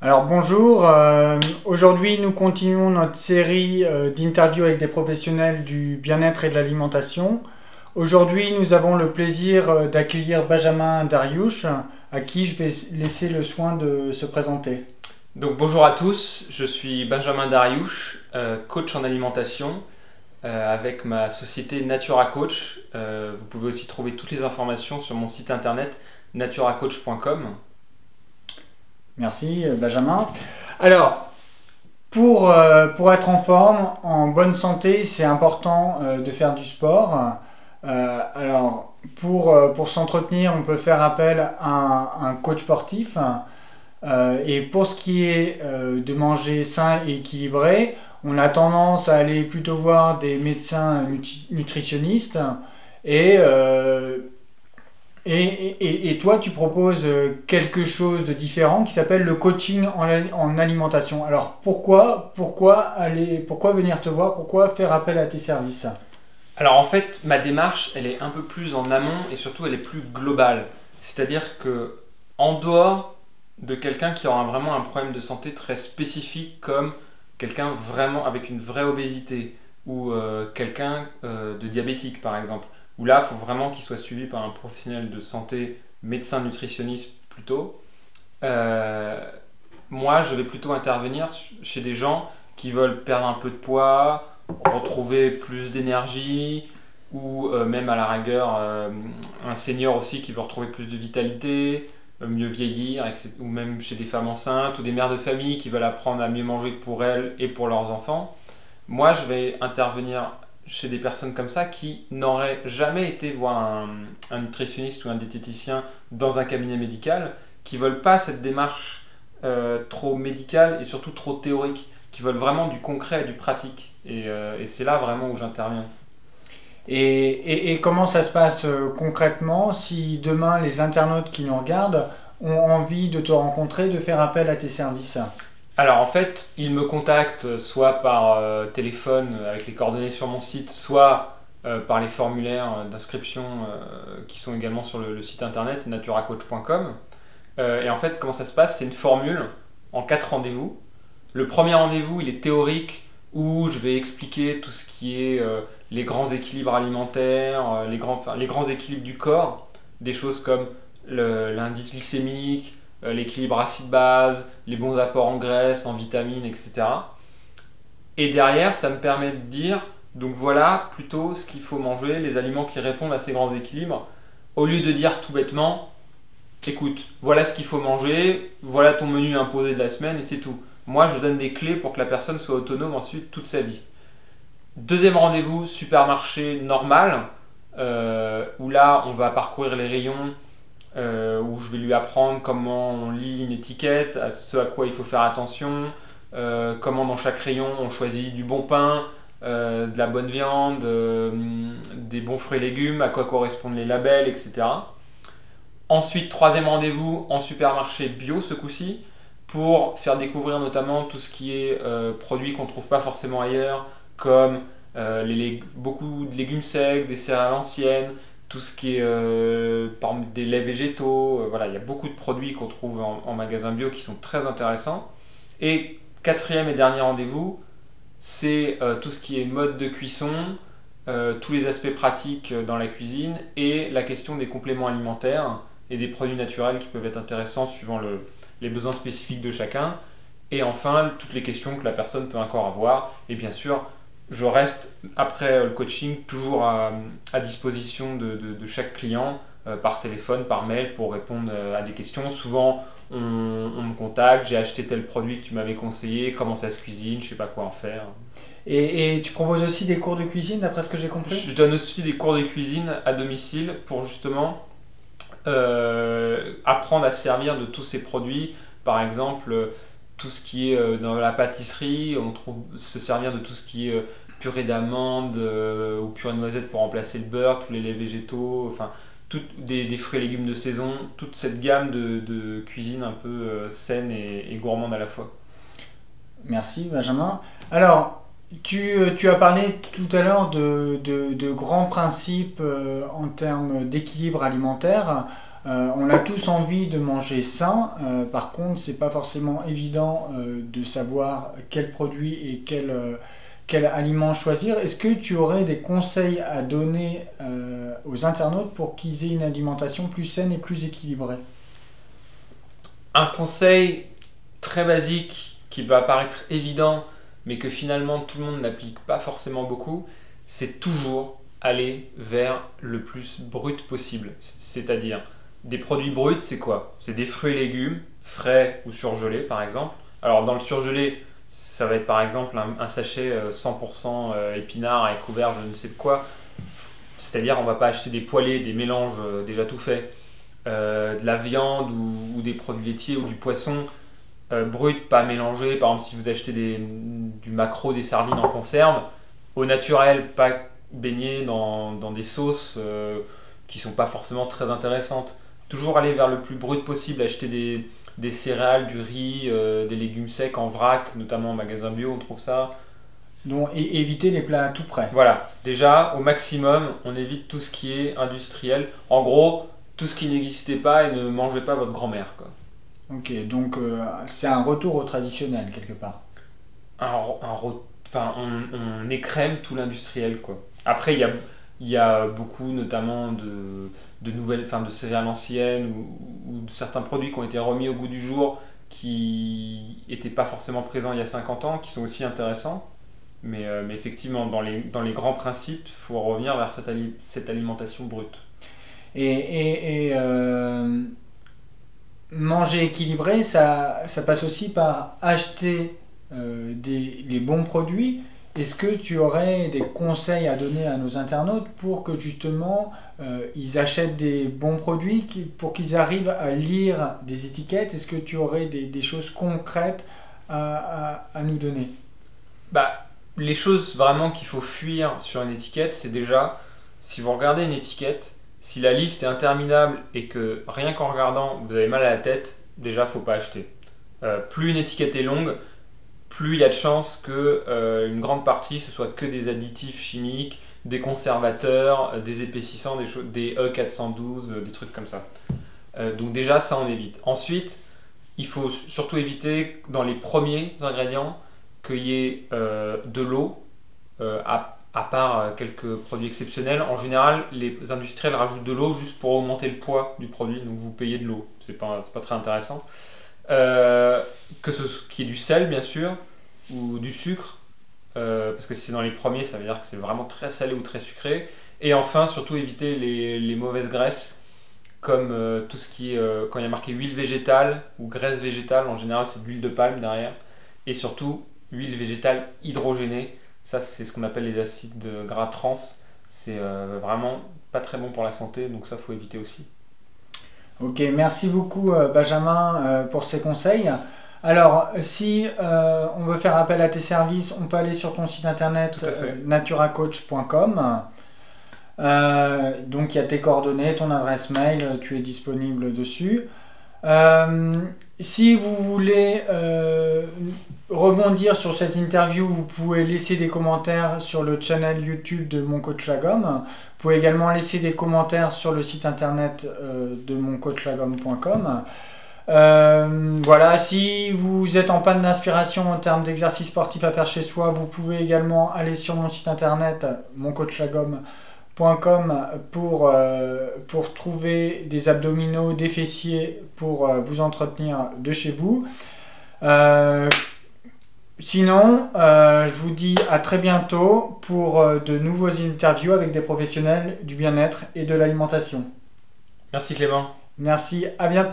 Alors bonjour, aujourd'hui nous continuons notre série d'interviews avec des professionnels du bien-être et de l'alimentation. Aujourd'hui nous avons le plaisir d'accueillir Benjamin Dariush, à qui je vais laisser le soin de se présenter. Donc bonjour à tous, je suis Benjamin Dariush, coach en alimentation avec ma société Natura Coach. Vous pouvez aussi trouver toutes les informations sur mon site internet naturacoach.com. Merci Benjamin. Alors, pour être en forme, en bonne santé, c'est important de faire du sport. Pour s'entretenir, on peut faire appel à un coach sportif. Et pour ce qui est de manger sain et équilibré, on a tendance à aller plutôt voir des médecins nutritionnistes. Et, euh, et toi, tu proposes quelque chose de différent qui s'appelle le coaching en alimentation. Alors pourquoi venir te voir? Pourquoi faire appel à tes services? Alors en fait, ma démarche, elle est un peu plus en amont et surtout elle est plus globale. C'est-à-dire que en dehors de quelqu'un qui aura vraiment un problème de santé très spécifique comme quelqu'un vraiment avec une vraie obésité ou quelqu'un de diabétique par exemple, où là, il faut vraiment qu'il soit suivi par un professionnel de santé, médecin nutritionniste plutôt. Euh, Moi, je vais plutôt intervenir chez des gens qui veulent perdre un peu de poids, retrouver plus d'énergie, ou même à la rigueur, un senior aussi qui veut retrouver plus de vitalité, mieux vieillir, etc. Ou même chez des femmes enceintes, ou des mères de famille qui veulent apprendre à mieux manger pour elles et pour leurs enfants. Moi, je vais intervenir chez des personnes comme ça qui n'auraient jamais été voir un nutritionniste ou un diététicien dans un cabinet médical, qui veulent pas cette démarche trop médicale et surtout trop théorique, qui veulent vraiment du concret et du pratique. Et c'est là vraiment où j'interviens. Et comment ça se passe concrètement si demain les internautes qui nous regardent ont envie de te rencontrer, de faire appel à tes services? Alors en fait, ils me contactent soit par téléphone avec les coordonnées sur mon site, soit par les formulaires d'inscription qui sont également sur le site internet naturacoach.com. Et en fait, comment ça se passe? C'est une formule en 4 rendez-vous. Le premier rendez-vous, il est théorique où je vais expliquer tout ce qui est les grands équilibres alimentaires, les grands équilibres du corps, des choses comme l'indice glycémique, l'équilibre acide-base, les bons apports en graisse, en vitamines, etc. Et derrière, ça me permet de dire, donc voilà plutôt ce qu'il faut manger, les aliments qui répondent à ces grands équilibres, au lieu de dire tout bêtement, écoute, voilà ce qu'il faut manger, voilà ton menu imposé de la semaine et c'est tout. Moi, je donne des clés pour que la personne soit autonome ensuite toute sa vie. Deuxième rendez-vous, supermarché normal, où là, on va parcourir les rayons, où je vais lui apprendre comment on lit une étiquette, à ce à quoi il faut faire attention, comment dans chaque rayon on choisit du bon pain, de la bonne viande, des bons fruits et légumes, à quoi correspondent les labels, etc. Ensuite, troisième rendez-vous en supermarché bio ce coup-ci, pour faire découvrir notamment tout ce qui est produits qu'on ne trouve pas forcément ailleurs, comme beaucoup de légumes secs, des céréales anciennes, tout ce qui est par exemple, des laits végétaux. Voilà, il y a beaucoup de produits qu'on trouve en magasin bio qui sont très intéressants. Et quatrième et dernier rendez-vous, c'est tout ce qui est mode de cuisson, tous les aspects pratiques dans la cuisine et la question des compléments alimentaires et des produits naturels qui peuvent être intéressants suivant les besoins spécifiques de chacun. Et enfin, toutes les questions que la personne peut encore avoir. Et bien sûr, je reste, après le coaching, toujours à disposition de chaque client, par téléphone, par mail, pour répondre à des questions. Souvent, on me contacte, j'ai acheté tel produit que tu m'avais conseillé, comment ça se cuisine, je sais pas quoi en faire. Et tu proposes aussi des cours de cuisine, d'après ce que j'ai compris? Je donne aussi des cours de cuisine à domicile pour justement apprendre à se servir de tous ces produits. Par exemple, tout ce qui est dans la pâtisserie, on trouve se servir de tout ce qui est purée d'amande ou purée de noisette pour remplacer le beurre, tous les laits végétaux, enfin des fruits et légumes de saison, toute cette gamme de cuisine un peu saine et gourmande à la fois. Merci Benjamin. Alors, tu as parlé tout à l'heure de grands principes en termes d'équilibre alimentaire. On a tous envie de manger sain, par contre c'est pas forcément évident de savoir quel produit et quel aliment choisir. Est-ce que tu aurais des conseils à donner aux internautes pour qu'ils aient une alimentation plus saine et plus équilibrée? Un conseil très basique qui va paraître évident, mais que finalement tout le monde n'applique pas forcément beaucoup, c'est toujours aller vers le plus brut possible. C'est-à-dire, des produits bruts, c'est quoi? C'est des fruits et légumes, frais ou surgelés par exemple. Alors dans le surgelé, ça va être par exemple un sachet 100% épinards avec couvert je ne sais de quoi. C'est-à-dire on ne va pas acheter des poêlés, des mélanges déjà tout faits, de la viande ou des produits laitiers ou du poisson brut, pas mélangé. Par exemple, si vous achetez du maquereau, des sardines en conserve, au naturel, pas baigné dans des sauces qui sont pas forcément très intéressantes. Toujours aller vers le plus brut possible, acheter des céréales, du riz, des légumes secs en vrac, notamment en magasin bio, on trouve ça. Donc, et éviter les plats tout prêts. Voilà, déjà, au maximum, on évite tout ce qui est industriel. En gros, tout ce qui n'existait pas et ne mangez pas votre grand-mère, quoi. Ok, donc c'est un retour au traditionnel quelque part. Enfin, on écrème tout l'industriel, quoi. Après, il y a beaucoup, notamment de nouvelles, enfin, de céréales anciennes ou de certains produits qui ont été remis au goût du jour qui n'étaient pas forcément présents il y a 50 ans, qui sont aussi intéressants. Mais effectivement, dans les grands principes, il faut revenir vers cette alimentation brute. Et manger équilibré, ça passe aussi par acheter les bons produits. Est-ce que tu aurais des conseils à donner à nos internautes pour que justement ils achètent des bons produits, pour qu'ils arrivent à lire des étiquettes? Est-ce que tu aurais des choses concrètes à nous donner? Bah, les choses vraiment qu'il faut fuir sur une étiquette, c'est déjà, si vous regardez une étiquette, si la liste est interminable et que rien qu'en regardant, vous avez mal à la tête, déjà, faut pas acheter. Plus une étiquette est longue, plus il y a de chances que une grande partie ce soit que des additifs chimiques, des conservateurs, des épaississants, des E412, des trucs comme ça. Donc déjà, ça on évite. Ensuite, il faut surtout éviter dans les premiers ingrédients qu'il y ait de l'eau, à part quelques produits exceptionnels. En général, les industriels rajoutent de l'eau juste pour augmenter le poids du produit, donc vous payez de l'eau. C'est pas très intéressant. Qu'il y ait du sel, bien sûr, ou du sucre, parce que si c'est dans les premiers, ça veut dire que c'est vraiment très salé ou très sucré. Et enfin, surtout éviter les mauvaises graisses, comme tout ce qui est, quand il y a marqué huile végétale ou graisse végétale, en général c'est de l'huile de palme derrière, et surtout huile végétale hydrogénée. Ça, c'est ce qu'on appelle les acides gras trans. C'est vraiment pas très bon pour la santé, donc ça, faut éviter aussi. Ok, merci beaucoup Benjamin pour ces conseils. Alors, si on veut faire appel à tes services, on peut aller sur ton site internet naturacoach.com. Donc, il y a tes coordonnées, ton adresse mail, tu es disponible dessus. Si vous voulez rebondir sur cette interview, vous pouvez laisser des commentaires sur le channel YouTube de Mon Coach Lagom. Vous pouvez également laisser des commentaires sur le site internet de moncoachlagom.com. Voilà, si vous êtes en panne d'inspiration en termes d'exercices sportifs à faire chez soi, vous pouvez également aller sur mon site internet moncoachlagom.com pour trouver des abdominaux, des fessiers pour vous entretenir de chez vous. Sinon, je vous dis à très bientôt pour de nouveaux interviews avec des professionnels du bien-être et de l'alimentation. Merci Clément. Merci, à bientôt.